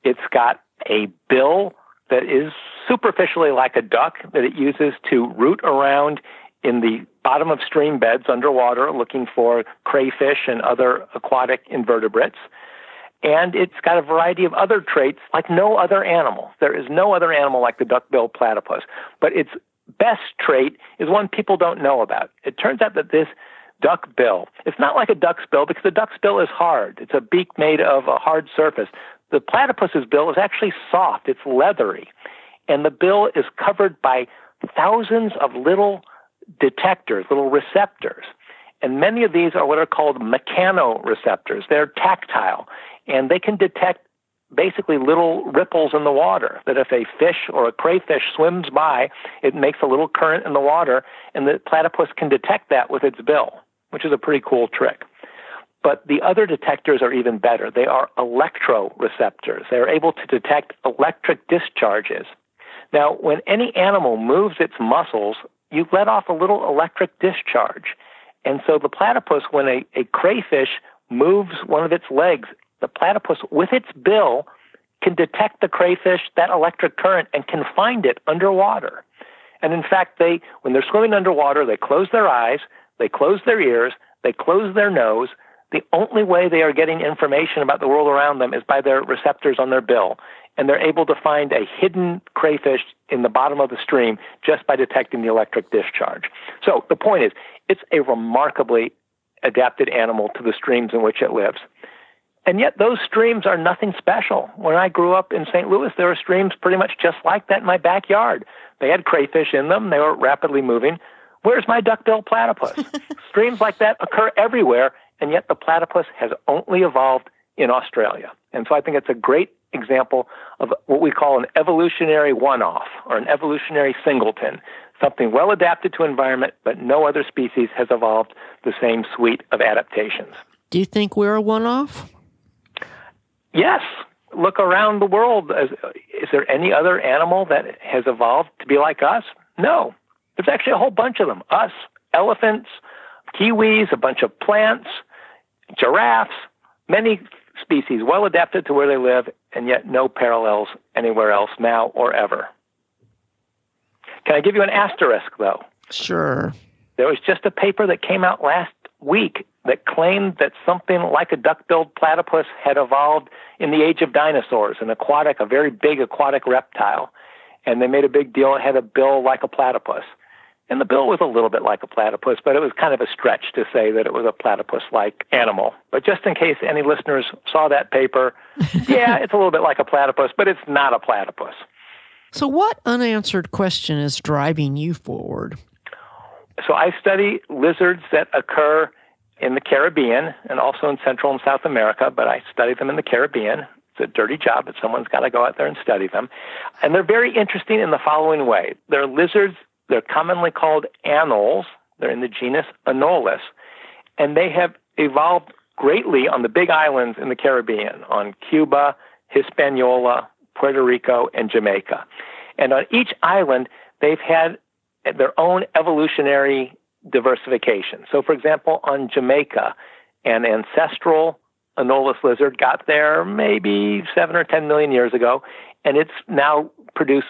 It's got a bill that is superficially like a duck that it uses to root around in the bottom of stream beds underwater looking for crayfish and other aquatic invertebrates. And it's got a variety of other traits like no other animal. There is no other animal like the duck-billed platypus. But its best trait is one people don't know about. It turns out that this duck bill, it's not like a duck's bill because the duck's bill is hard. It's a beak made of a hard surface. The platypus's bill is actually soft. It's leathery. And the bill is covered by thousands of little detectors, little receptors. And many of these are what are called Meccano Receptors. They're tactile, and they can detect basically little ripples in the water, that if a fish or a crayfish swims by, it makes a little current in the water, and the platypus can detect that with its bill, which is a pretty cool trick. But the other detectors are even better. They are Electro Receptors. They're able to detect electric discharges. Now, when any animal moves its muscles, you let off a little electric discharge. And so the platypus, when a crayfish moves one of its legs, the platypus, with its bill, can detect the crayfish, that electric current, and can find it underwater. And in fact, when they're swimming underwater, they close their eyes, they close their ears, they close their nose. The only way they are getting information about the world around them is by their receptors on their bill. And they're able to find a hidden crayfish in the bottom of the stream just by detecting the electric discharge. So the point is, it's a remarkably adapted animal to the streams in which it lives. And yet those streams are nothing special. When I grew up in St. Louis, there were streams pretty much just like that in my backyard. They had crayfish in them. They were rapidly moving. Where's my duck-billed platypus? Streams like that occur everywhere, and yet the platypus has only evolved in Australia. And so I think it's a great example of what we call an evolutionary one-off or an evolutionary singleton, something well adapted to environment, but no other species has evolved the same suite of adaptations. Do you think we're a one-off? Yes. Look around the world. Is there any other animal that has evolved to be like us? No. There's actually a whole bunch of them. Us, elephants, kiwis, a bunch of plants, giraffes, many species well adapted to where they live, and yet no parallels anywhere else now or ever. Can I give you an asterisk, though? Sure. There was just a paper that came out last week that claimed that something like a duck-billed platypus had evolved in the age of dinosaurs, a very big aquatic reptile. And they made a big deal. It had a bill like a platypus. And the bill was a little bit like a platypus, but it was kind of a stretch to say that it was a platypus-like animal. But just in case any listeners saw that paper, yeah, it's a little bit like a platypus, but it's not a platypus. So what unanswered question is driving you forward? So I study lizards that occur in the Caribbean and also in Central and South America, but I study them in the Caribbean. It's a dirty job, but someone's got to go out there and study them. And they're very interesting in the following way. They're lizards, they're commonly called anoles. They're in the genus Anolis, and they have evolved greatly on the big islands in the Caribbean, on Cuba, Hispaniola, Puerto Rico, and Jamaica. And on each island, they've had their own evolutionary diversification. So, for example, on Jamaica, an ancestral Anolis lizard got there maybe 7 or 10 million years ago, and it's now produced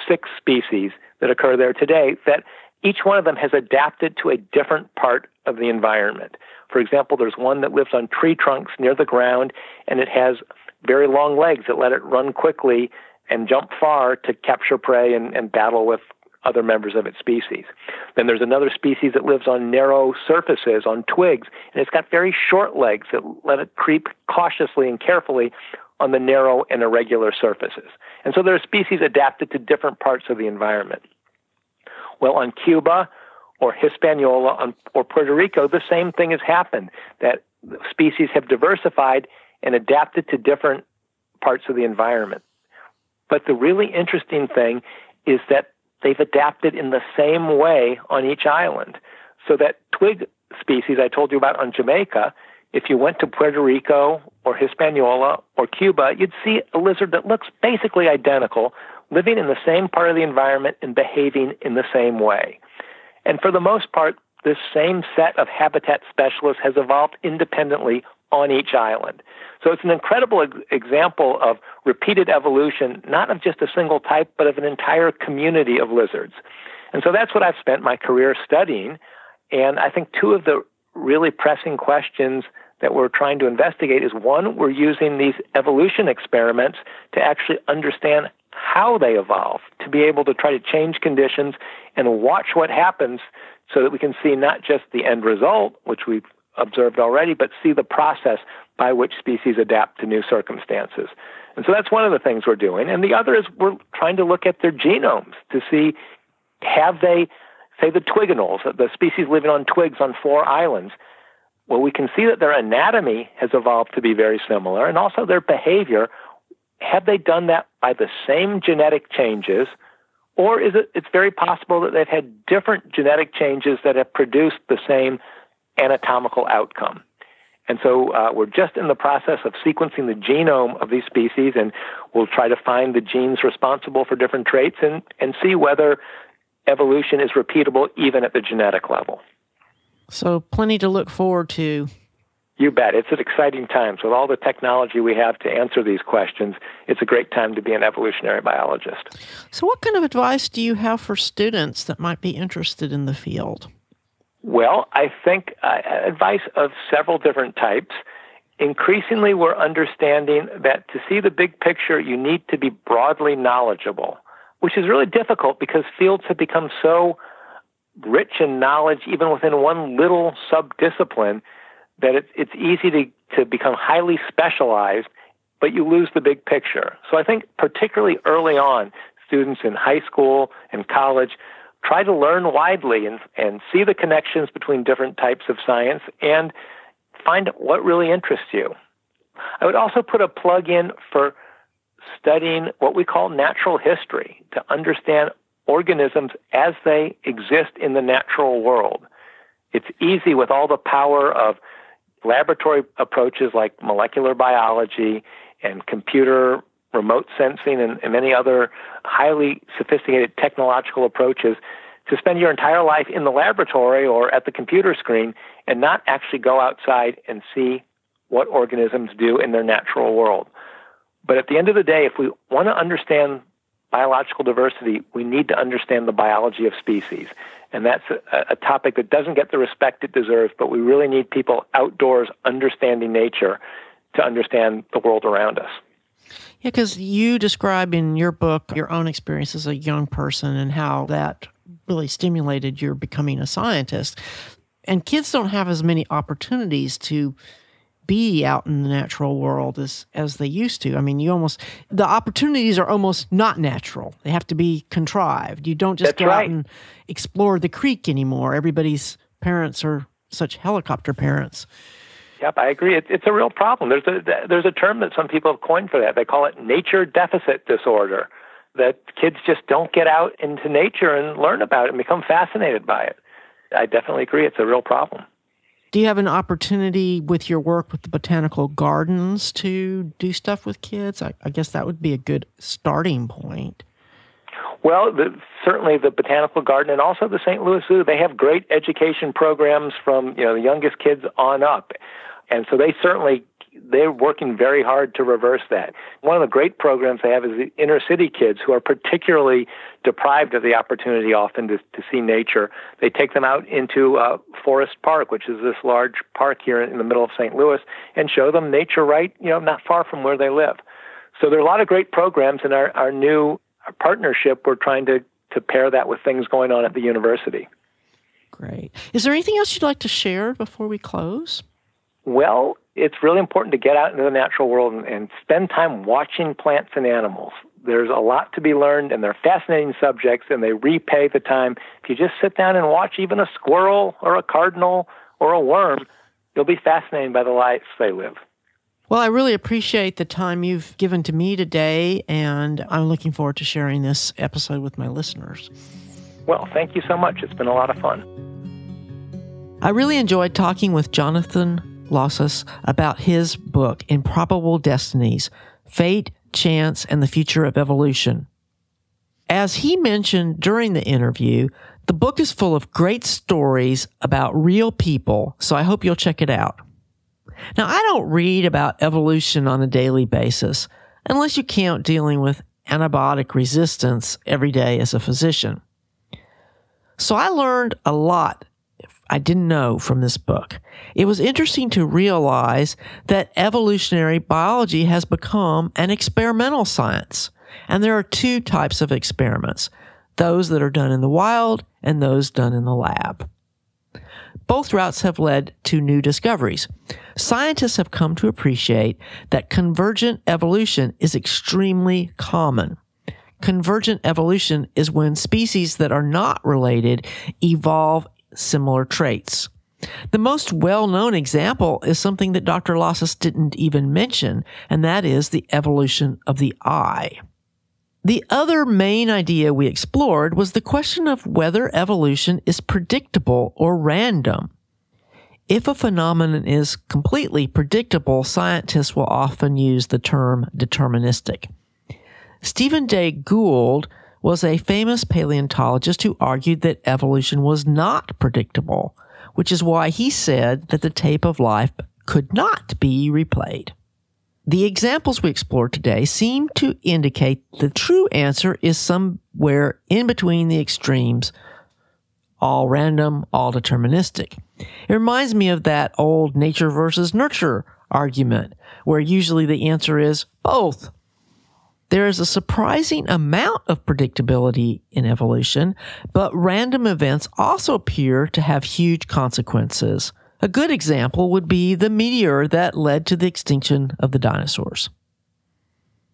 6 species that occur there today that each one of them has adapted to a different part of the environment. For example, there's one that lives on tree trunks near the ground, and it has very long legs that let it run quickly and jump far to capture prey and battle with other members of its species. Then there's another species that lives on narrow surfaces, on twigs, and it's got very short legs that let it creep cautiously and carefully on the narrow and irregular surfaces. And so there are species adapted to different parts of the environment. Well, on Cuba or Hispaniola or Puerto Rico, the same thing has happened, that species have diversified and adapted to different parts of the environment. But the really interesting thing is that they've adapted in the same way on each island. So that twig species I told you about on Jamaica, if you went to Puerto Rico or Hispaniola or Cuba, you'd see a lizard that looks basically identical, living in the same part of the environment and behaving in the same way. And for the most part, this same set of habitat specialists has evolved independently on each island. So it's an incredible example of repeated evolution, not of just a single type, but of an entire community of lizards. And so that's what I've spent my career studying. And I think 2 of the really pressing questions that we're trying to investigate is, one, we're using these evolution experiments to actually understand how they evolve, to be able to try to change conditions and watch what happens so that we can see not just the end result, which we've observed already, but see the process by which species adapt to new circumstances. And so that's one of the things we're doing. And the other is we're trying to look at their genomes to see, have they, say the twig anoles, the species living on twigs on 4 islands, well, we can see that their anatomy has evolved to be very similar, and also their behavior. Have they done that by the same genetic changes, or is it's very possible that they've had different genetic changes that have produced the same anatomical outcome? And so we're just in the process of sequencing the genome of these species, and we'll try to find the genes responsible for different traits and see whether evolution is repeatable even at the genetic level. So plenty to look forward to. You bet. It's an exciting time. So with all the technology we have to answer these questions, it's a great time to be an evolutionary biologist. So what kind of advice do you have for students that might be interested in the field? Well, I think advice of several different types. Increasingly, we're understanding that to see the big picture, you need to be broadly knowledgeable, which is really difficult because fields have become so rich in knowledge, even within one little sub-discipline, that it's easy to become highly specialized, but you lose the big picture. So I think particularly early on, students in high school and college try to learn widely and see the connections between different types of science and find what really interests you. I would also put a plug in for studying what we call natural history, to understand organisms as they exist in the natural world. It's easy with all the power of laboratory approaches like molecular biology and computer remote sensing and many other highly sophisticated technological approaches to spend your entire life in the laboratory or at the computer screen and not actually go outside and see what organisms do in their natural world. But at the end of the day, if we want to understand biological diversity, we need to understand the biology of species. And that's a topic that doesn't get the respect it deserves, but we really need people outdoors understanding nature to understand the world around us. Yeah, because you describe in your book your own experience as a young person and how that really stimulated your becoming a scientist. And kids don't have as many opportunities to be out in the natural world as they used to. I mean, the opportunities are almost not natural. They have to be contrived. You don't just go out and explore the creek anymore. Everybody's parents are such helicopter parents. Yep, I agree. It's a real problem. There's a term that some people have coined for that. They call it nature deficit disorder, that kids just don't get out into nature and learn about it and become fascinated by it. I definitely agree. It's a real problem. Do you have an opportunity with your work with the botanical gardens to do stuff with kids? I guess that would be a good starting point. Well, certainly the Botanical Garden and also the St. Louis Zoo, they have great education programs from the youngest kids on up. And so they're working very hard to reverse that. One of the great programs they have is the inner city kids who are particularly deprived of the opportunity often to see nature. They take them out into Forest Park, which is this large park here in the middle of St. Louis, and show them nature not far from where they live. So there are a lot of great programs in our new partnership. We're trying to pair that with things going on at the university. Great. Is there anything else you'd like to share before we close? Well, it's really important to get out into the natural world and spend time watching plants and animals. There's a lot to be learned, and they're fascinating subjects, and they repay the time. If you just sit down and watch even a squirrel or a cardinal or a worm, you'll be fascinated by the lives they live. Well, I really appreciate the time you've given to me today, and I'm looking forward to sharing this episode with my listeners. Well, thank you so much. It's been a lot of fun. I really enjoyed talking with Jonathan Losos about his book, Improbable Destinies, Fate, Chance, and the Future of Evolution. As he mentioned during the interview, the book is full of great stories about real people, so I hope you'll check it out. Now, I don't read about evolution on a daily basis, unless you count dealing with antibiotic resistance every day as a physician. So I learned a lot I didn't know from this book. It was interesting to realize that evolutionary biology has become an experimental science. And there are two types of experiments, those that are done in the wild and those done in the lab. Both routes have led to new discoveries. Scientists have come to appreciate that convergent evolution is extremely common. Convergent evolution is when species that are not related evolve similar traits. The most well-known example is something that Dr. Losos didn't even mention, and that is the evolution of the eye. The other main idea we explored was the question of whether evolution is predictable or random. If a phenomenon is completely predictable, scientists will often use the term deterministic. Stephen Jay Gould was a famous paleontologist who argued that evolution was not predictable, which is why he said that the tape of life could not be replayed. The examples we explore today seem to indicate the true answer is somewhere in between the extremes, all random, all deterministic. It reminds me of that old nature versus nurture argument, where usually the answer is both. There is a surprising amount of predictability in evolution, but random events also appear to have huge consequences. A good example would be the meteor that led to the extinction of the dinosaurs.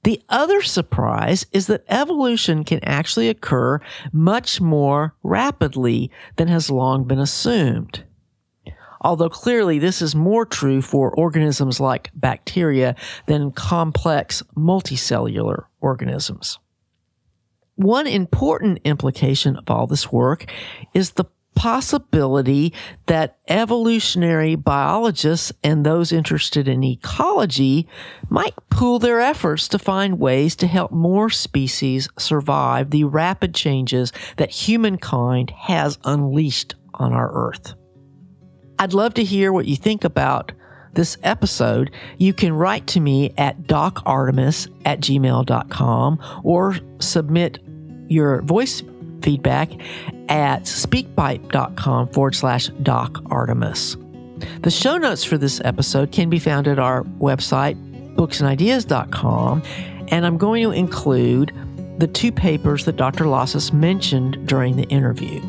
The other surprise is that evolution can actually occur much more rapidly than has long been assumed. Although clearly this is more true for organisms like bacteria than complex multicellular organisms. One important implication of all this work is the possibility that evolutionary biologists and those interested in ecology might pool their efforts to find ways to help more species survive the rapid changes that humankind has unleashed on our Earth. I'd love to hear what you think about this episode. You can write to me at docartemis@gmail.com or submit your voice feedback at speakpipe.com/docartemis. The show notes for this episode can be found at our website, booksandideas.com, and I'm going to include the 2 papers that Dr. Losos mentioned during the interview.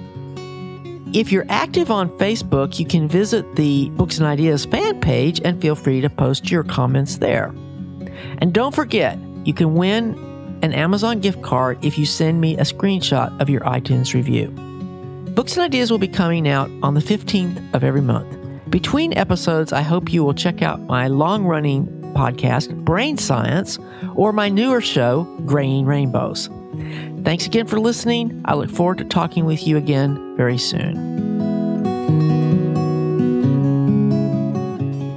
If you're active on Facebook, you can visit the Books and Ideas fan page and feel free to post your comments there. And don't forget, you can win an Amazon gift card if you send me a screenshot of your iTunes review. Books and Ideas will be coming out on the 15th of every month. Between episodes, I hope you will check out my long-running podcast, Brain Science, or my newer show, Graying Rainbows. Thanks again for listening. I look forward to talking with you again very soon.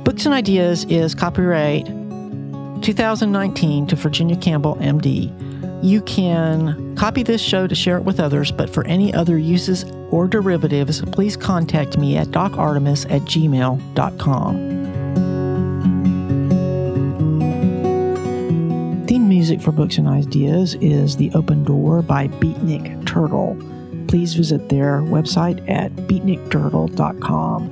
Books and Ideas is copyright 2019 to Virginia Campbell, MD. You can copy this show to share it with others, but for any other uses or derivatives, please contact me at docartemis@gmail.com. Theme music for Books and Ideas is The Open Door by Beatnik Turtle. Please visit their website at beatnikturtle.com.